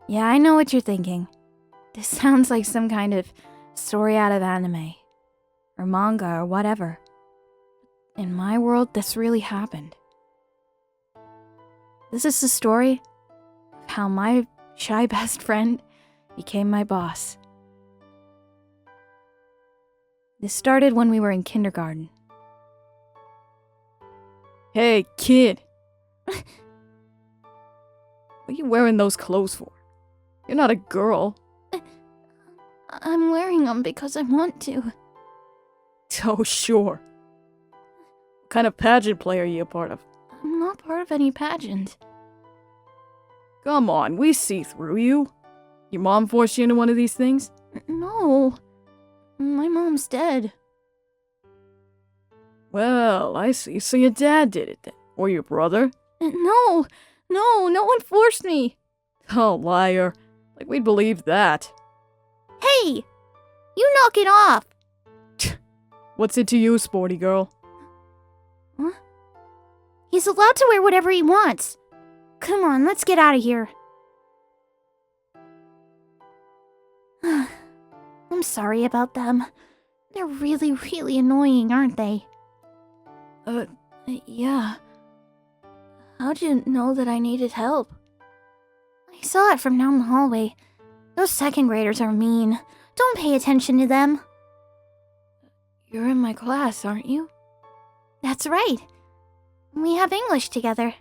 Yeah, I know what you're thinking. This sounds like some kind of story out of anime, or manga, or whatever. In my world, this really happened. This is the story of how my shy best friend became my boss. This started when we were in kindergarten. Hey, kid! What are you wearing those clothes for? You're not a girl. I'm wearing them because I want to. Oh, sure. What kind of pageant play are you a part of? I'm not part of any pageant. Come on, we see through you. Your mom forced you into one of these things? No. My mom's dead. Well, I see. So your dad did it then. Or your brother? No, no one forced me. Oh, liar. Like we'd believe that. Hey! You knock it off! What's it to you, sporty girl? Huh? He's allowed to wear whatever he wants. Come on, let's get out of here. I'm sorry about them. They're really, really annoying, aren't they? Yeah. How'd you know that I needed help? I saw it from down the hallway. Those second graders are mean. Don't pay attention to them. You're in my class, aren't you? That's right. We have English together.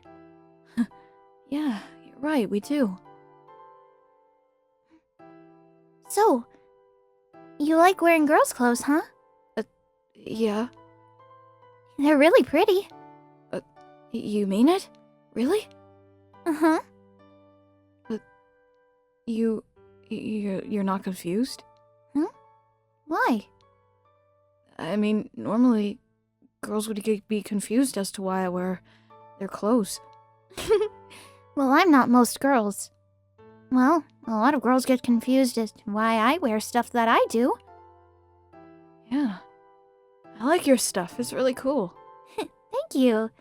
Yeah, you're right, we do. So, you like wearing girls' clothes, huh? Yeah. They're really pretty. You mean it? Really? Uh-huh. But you're not confused? Huh? Why? I mean, normally girls would be confused as to why I wear their clothes. Well, I'm not most girls. Well, a lot of girls get confused as to why I wear stuff that I do. Yeah. I like your stuff. It's really cool. Thank you.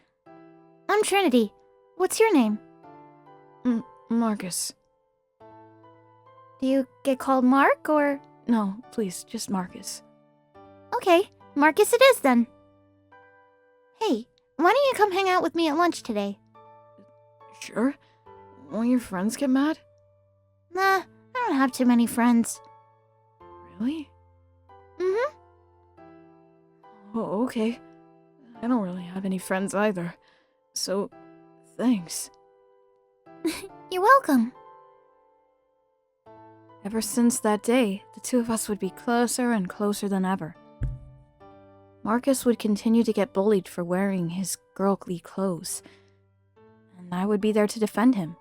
I'm Trinity. What's your name? Marcus. Do you get called Mark or... No, please, just Marcus. Okay, Marcus it is then. Hey, why don't you come hang out with me at lunch today? Sure. Won't your friends get mad? Nah, I don't have too many friends. Really? Mm-hmm. Oh, okay. I don't really have any friends either. So, thanks. You're welcome. Ever since that day, the two of us would be closer and closer than ever. Marcus would continue to get bullied for wearing his girly clothes, and I would be there to defend him.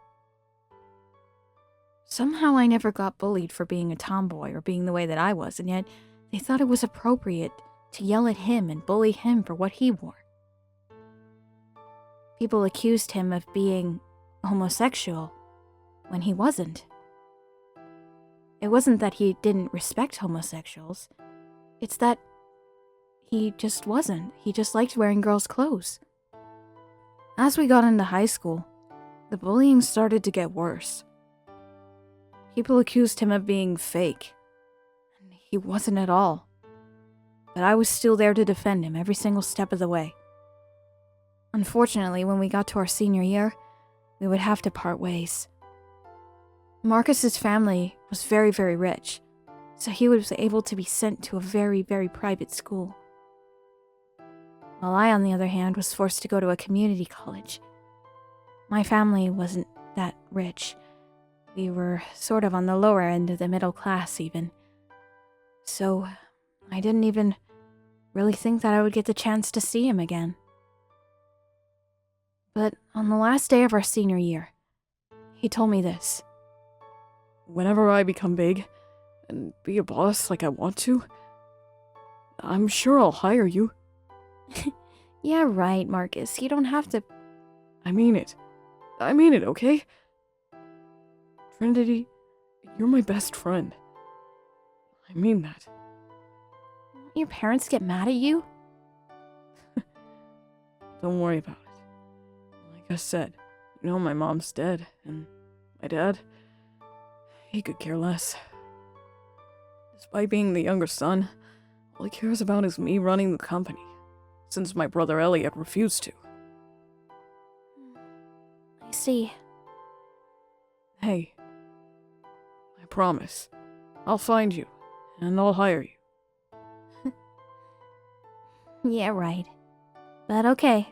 Somehow I never got bullied for being a tomboy or being the way that I was, and yet they thought it was appropriate to yell at him and bully him for what he wore. People accused him of being homosexual when he wasn't. It wasn't that he didn't respect homosexuals. It's that he just wasn't. He just liked wearing girls' clothes. As we got into high school, the bullying started to get worse. People accused him of being fake, and he wasn't at all. But I was still there to defend him every single step of the way. Unfortunately, when we got to our senior year, we would have to part ways. Marcus's family was very, very rich, so he was able to be sent to a very, very private school. While I, on the other hand, was forced to go to a community college. My family wasn't that rich. We were sort of on the lower end of the middle class, even. So, I didn't even really think that I would get the chance to see him again. But on the last day of our senior year, he told me this. Whenever I become big and be a boss like I want to, I'm sure I'll hire you. Yeah, right, Marcus. You don't have to... I mean it. I mean it, okay? Trinity, you're my best friend. I mean that. Your parents get mad at you? Don't worry about it. Like I said, you know my mom's dead, and my dad, He could care less. Despite being the younger son, all he cares about is me running the company, since my brother Elliot refused to. I see. Hey, I promise, I'll find you, and I'll hire you. Yeah, right. But okay.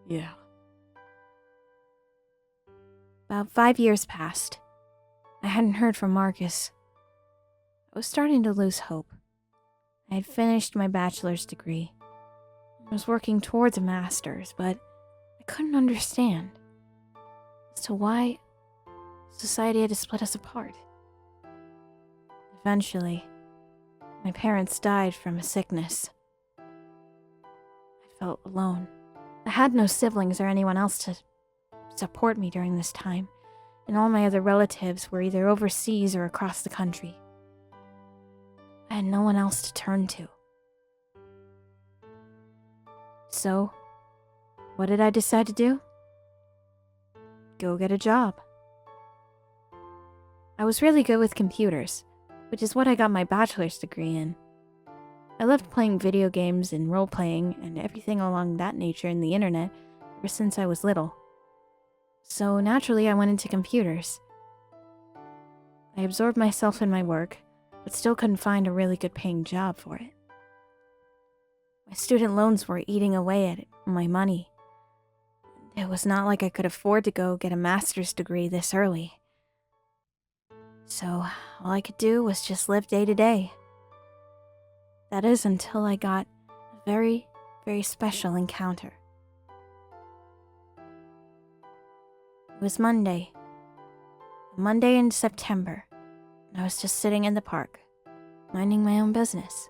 Yeah. About 5 years passed. I hadn't heard from Marcus. I was starting to lose hope. I had finished my bachelor's degree. I was working towards a master's, but I couldn't understand as to why society had to split us apart. Eventually, my parents died from a sickness. I felt alone. I had no siblings or anyone else to support me during this time, and all my other relatives were either overseas or across the country. I had no one else to turn to. So, what did I decide to do? Go get a job. I was really good with computers, which is what I got my bachelor's degree in. I loved playing video games and role-playing and everything along that nature in the internet ever since I was little. So naturally I went into computers. I absorbed myself in my work, but still couldn't find a really good paying job for it. My student loans were eating away at my money. It was not like I could afford to go get a master's degree this early. So all I could do was just live day to day. That is until I got a very, very special encounter. It was Monday. A Monday in September, and I was just sitting in the park, minding my own business,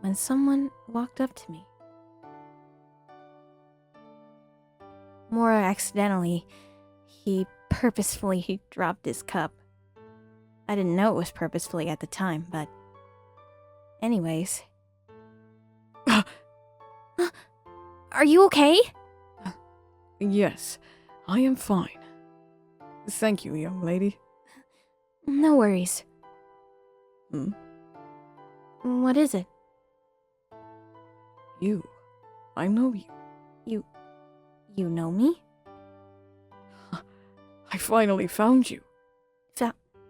when someone walked up to me. More accidentally, he purposefully dropped his cup. I didn't know it was purposefully at the time, but anyways. Are you okay? Yes, I am fine. Thank you, young lady. No worries. Hmm? What is it? You. I know you. You know me? I finally found you.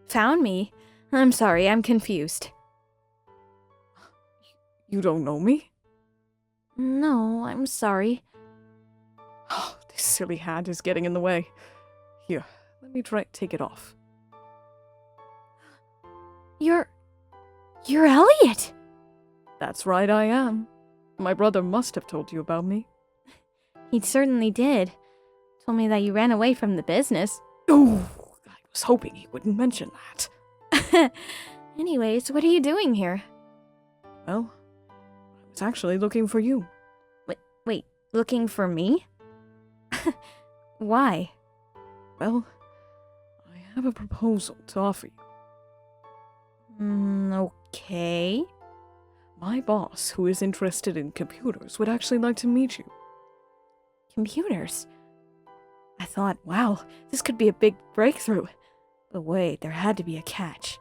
Found me? I'm sorry, I'm confused. You don't know me? No, I'm sorry. Oh, this silly hat is getting in the way. Here, let me take it off. You're Elliot! That's right, I am. My brother must have told you about me. He certainly did. Told me that you ran away from the business. Oh, I was hoping he wouldn't mention that. Anyways, what are you doing here? Well, I was actually looking for you. Wait, looking for me? Why? Well, I have a proposal to offer you. Okay. My boss, who is interested in computers, would actually like to meet you. Computers? I thought, wow, this could be a big breakthrough. But wait, there had to be a catch.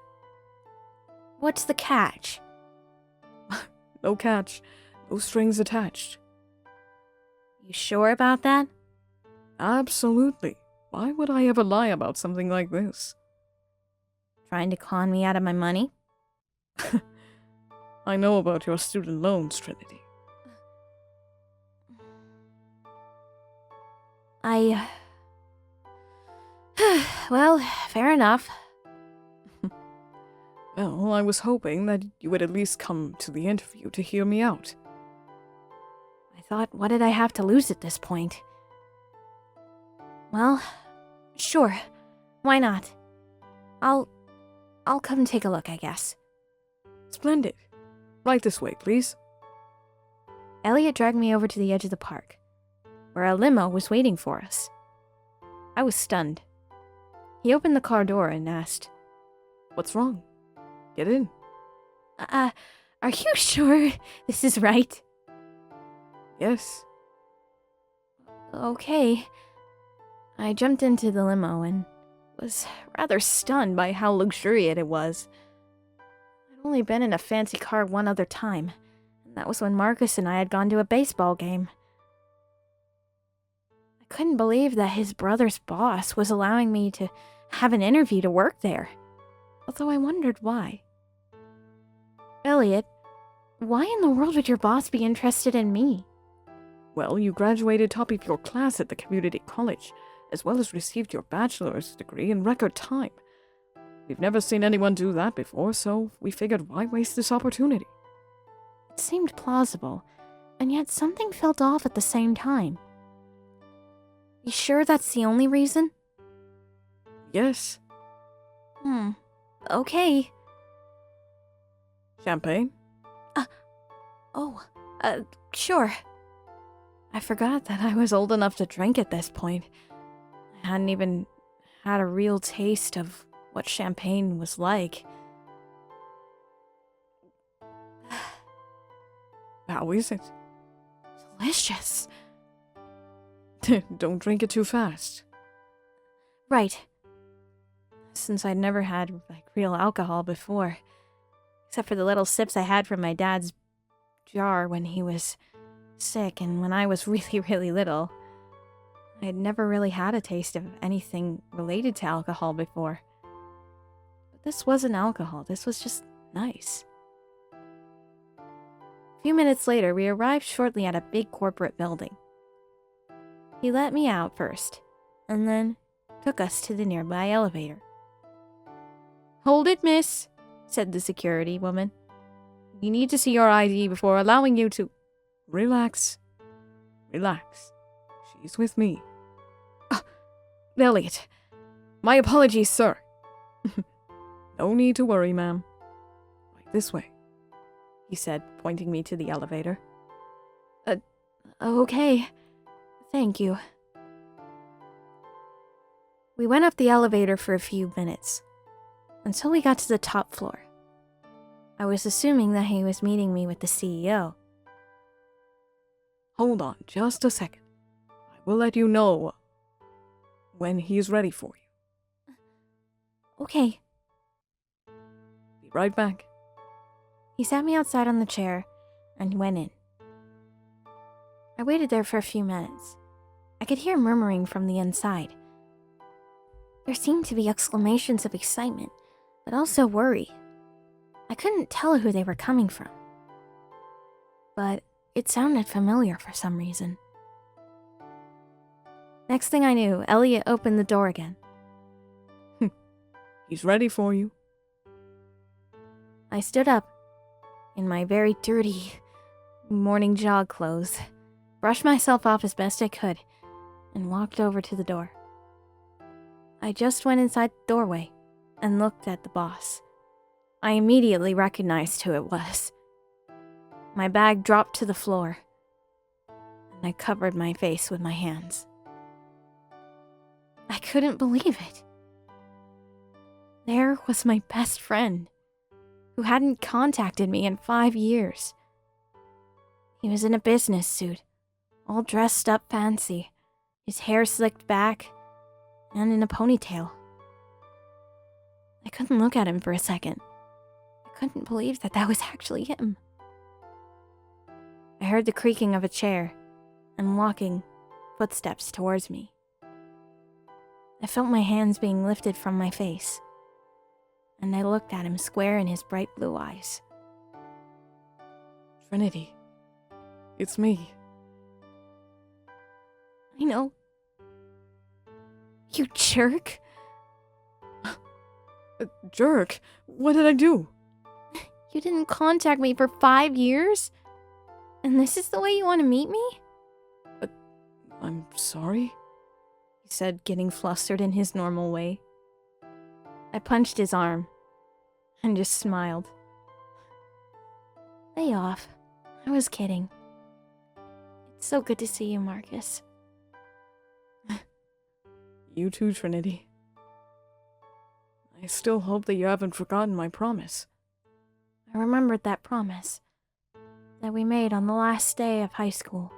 What's the catch? No catch. No strings attached. You sure about that? Absolutely. Why would I ever lie about something like this? Trying to con me out of my money? I know about your student loans, Trinity. Well, fair enough. Well, I was hoping that you would at least come to the interview to hear me out. I thought, what did I have to lose at this point? Well, sure. Why not? I'll come take a look, I guess. Splendid. Right this way, please. Elliot dragged me over to the edge of the park, where a limo was waiting for us. I was stunned. He opened the car door and asked, What's wrong? Get in. Are you sure this is right? Yes. Okay. I jumped into the limo and was rather stunned by how luxurious it was. I'd only been in a fancy car one other time, and that was when Marcus and I had gone to a baseball game. I couldn't believe that his brother's boss was allowing me to have an interview to work there, although I wondered why. Elliot, why in the world would your boss be interested in me? Well, you graduated top of your class at the community college, as well as received your bachelor's degree in record time. We've never seen anyone do that before, so we figured why waste this opportunity? It seemed plausible, and yet something felt off at the same time. You sure that's the only reason? Yes. Okay. Champagne? Sure. I forgot that I was old enough to drink at this point. I hadn't even had a real taste of what champagne was like. How is it? Delicious. Don't drink it too fast. Right. Since I'd never had, real alcohol before. Except for the little sips I had from my dad's jar when he was sick and when I was really, really little. I had never really had a taste of anything related to alcohol before. But this wasn't alcohol, this was just nice. A few minutes later, we arrived shortly at a big corporate building. He let me out first, and then took us to the nearby elevator. "Hold it, miss," said the security woman. "You need to see your ID before allowing you to—" Relax. Relax. She's with me. Elliot, my apologies, sir. No need to worry, ma'am. Right this way, he said, pointing me to the elevator. Okay. Thank you. We went up the elevator for a few minutes, until we got to the top floor. I was assuming that he was meeting me with the CEO. Hold on just a second. I will let you know when he is ready for you. Okay. Be right back. He sat me outside on the chair and went in. I waited there for a few minutes. I could hear murmuring from the inside. There seemed to be exclamations of excitement, but also worry. I couldn't tell who they were coming from, but it sounded familiar for some reason. Next thing I knew, Elliot opened the door again. He's ready for you. I stood up, in my very dirty morning jog clothes, brushed myself off as best I could, and walked over to the door. I just went inside the doorway and looked at the boss. I immediately recognized who it was. My bag dropped to the floor, and I covered my face with my hands. I couldn't believe it. There was my best friend, who hadn't contacted me in 5 years. He was in a business suit, all dressed up fancy, his hair slicked back, and in a ponytail. I couldn't look at him for a second. I couldn't believe that was actually him. I heard the creaking of a chair and walking footsteps towards me. I felt my hands being lifted from my face, and I looked at him square in his bright blue eyes. Trinity, it's me. I know. You jerk. Jerk? What did I do? You didn't contact me for 5 years? And this is the way you want to meet me? I'm sorry? He said, getting flustered in his normal way. I punched his arm and just smiled. Lay off. I was kidding. It's so good to see you, Marcus. You too, Trinity. I still hope that you haven't forgotten my promise. I remembered that promise that we made on the last day of high school.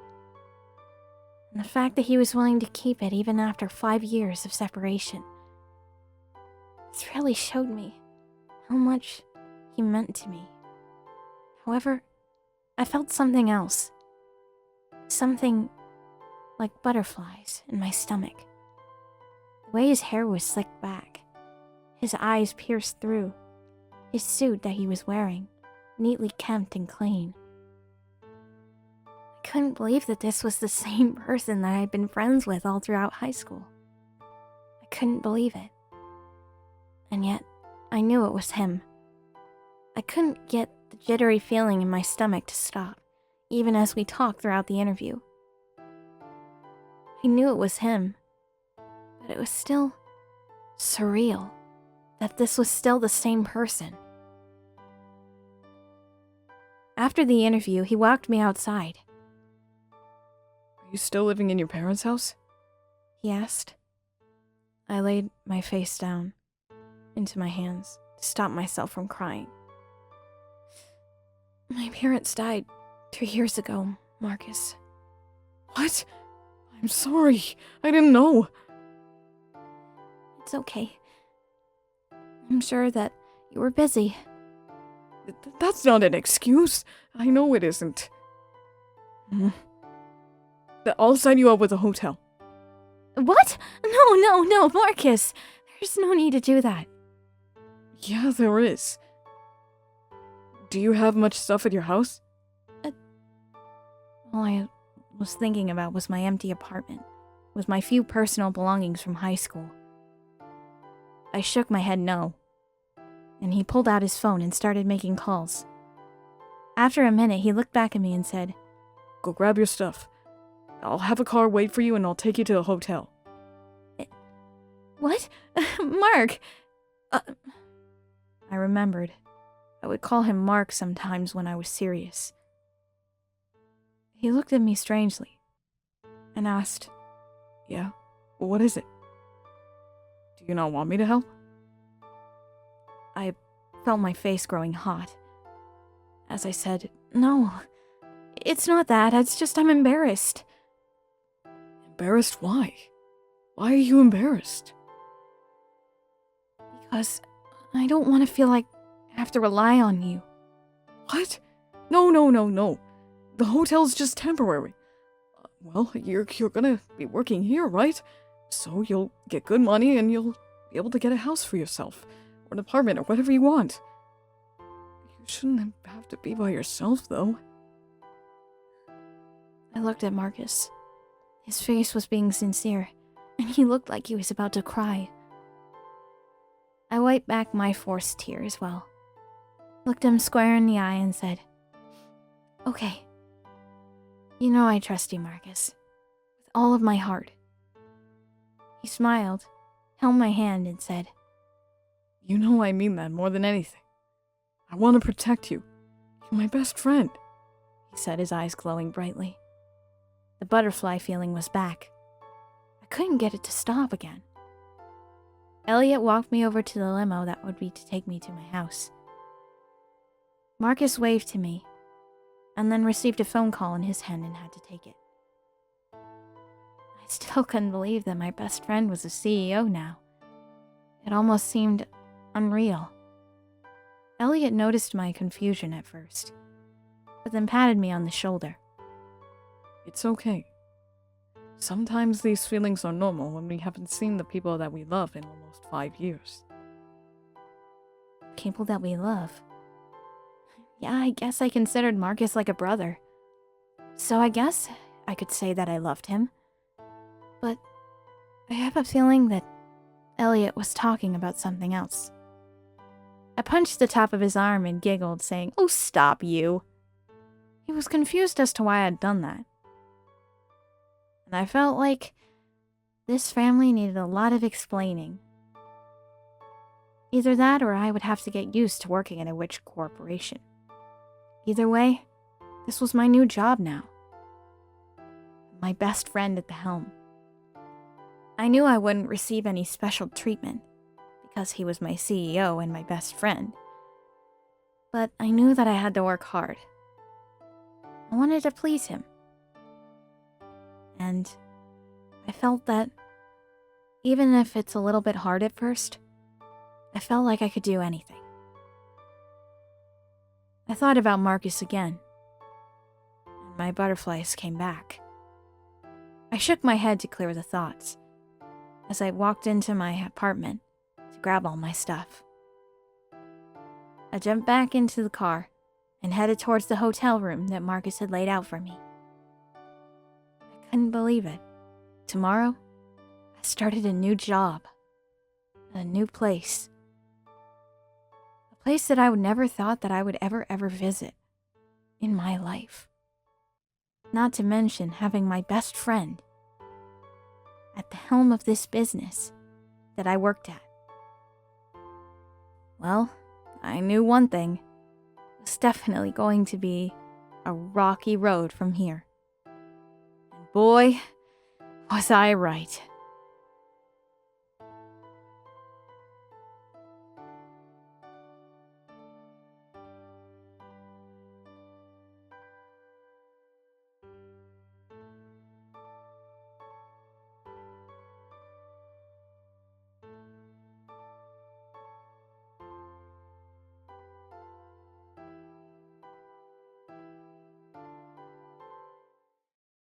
And the fact that he was willing to keep it even after 5 years of separation. This really showed me how much he meant to me. However, I felt something else. Something like butterflies in my stomach. The way his hair was slicked back, his eyes pierced through, his suit that he was wearing, neatly kempt and clean. I couldn't believe that this was the same person that I'd been friends with all throughout high school. I couldn't believe it. And yet, I knew it was him. I couldn't get the jittery feeling in my stomach to stop, even as we talked throughout the interview. I knew it was him, but it was still surreal that this was still the same person. After the interview, he walked me outside. Are you still living in your parents' house? He asked. I laid my face down into my hands to stop myself from crying. My parents died 2 years ago, Marcus. What? I'm sorry. I didn't know. It's okay. I'm sure that you were busy. That's not an excuse. I know it isn't. I'll sign you up with a hotel. What? No, Marcus. There's no need to do that. Yeah, there is. Do you have much stuff at your house? All I was thinking about was my empty apartment, with my few personal belongings from high school. I shook my head no, and he pulled out his phone and started making calls. After a minute, he looked back at me and said, Go grab your stuff. I'll have a car wait for you and I'll take you to a hotel. What? Mark! I remembered. I would call him Mark sometimes when I was serious. He looked at me strangely and asked, Yeah? What is it? Do you not want me to help? I felt my face growing hot. As I said, No, it's not that. It's just I'm embarrassed. Embarrassed? Why? Why are you embarrassed? Because I don't want to feel like I have to rely on you. What? No. The hotel's just temporary. Well, you're gonna be working here, right? So you'll get good money and you'll be able to get a house for yourself. Or an apartment or whatever you want. You shouldn't have to be by yourself, though. I looked at Marcus. His face was being sincere, and he looked like he was about to cry. I wiped back my forced tear as well, looked him square in the eye and said, Okay. You know I trust you, Marcus, with all of my heart. He smiled, held my hand and said, You know I mean that more than anything. I want to protect you. You're my best friend, he said, his eyes glowing brightly. The butterfly feeling was back. I couldn't get it to stop again. Elliot walked me over to the limo that would be to take me to my house. Marcus waved to me, and then received a phone call in his hand and had to take it. I still couldn't believe that my best friend was a CEO now. It almost seemed unreal. Elliot noticed my confusion at first, but then patted me on the shoulder. It's okay. Sometimes these feelings are normal when we haven't seen the people that we love in almost 5 years. People that we love? Yeah, I guess I considered Marcus like a brother. So I guess I could say that I loved him. But I have a feeling that Elliot was talking about something else. I punched the top of his arm and giggled, saying, Oh, stop you. He was confused as to why I'd done that. And I felt like this family needed a lot of explaining. Either that or I would have to get used to working at a witch corporation. Either way, this was my new job now. My best friend at the helm. I knew I wouldn't receive any special treatment because he was my CEO and my best friend. But I knew that I had to work hard. I wanted to please him. And I felt that even if it's a little bit hard at first, I felt like I could do anything. I thought about Marcus again, and my butterflies came back. I shook my head to clear the thoughts as I walked into my apartment to grab all my stuff. I jumped back into the car and headed towards the hotel room that Marcus had laid out for me. I couldn't believe it. Tomorrow, I started a new job, a new place. A place that I would never thought that I would ever visit in my life. Not to mention having my best friend at the helm of this business that I worked at. Well, I knew one thing. It was definitely going to be a rocky road from here. And boy, was I right.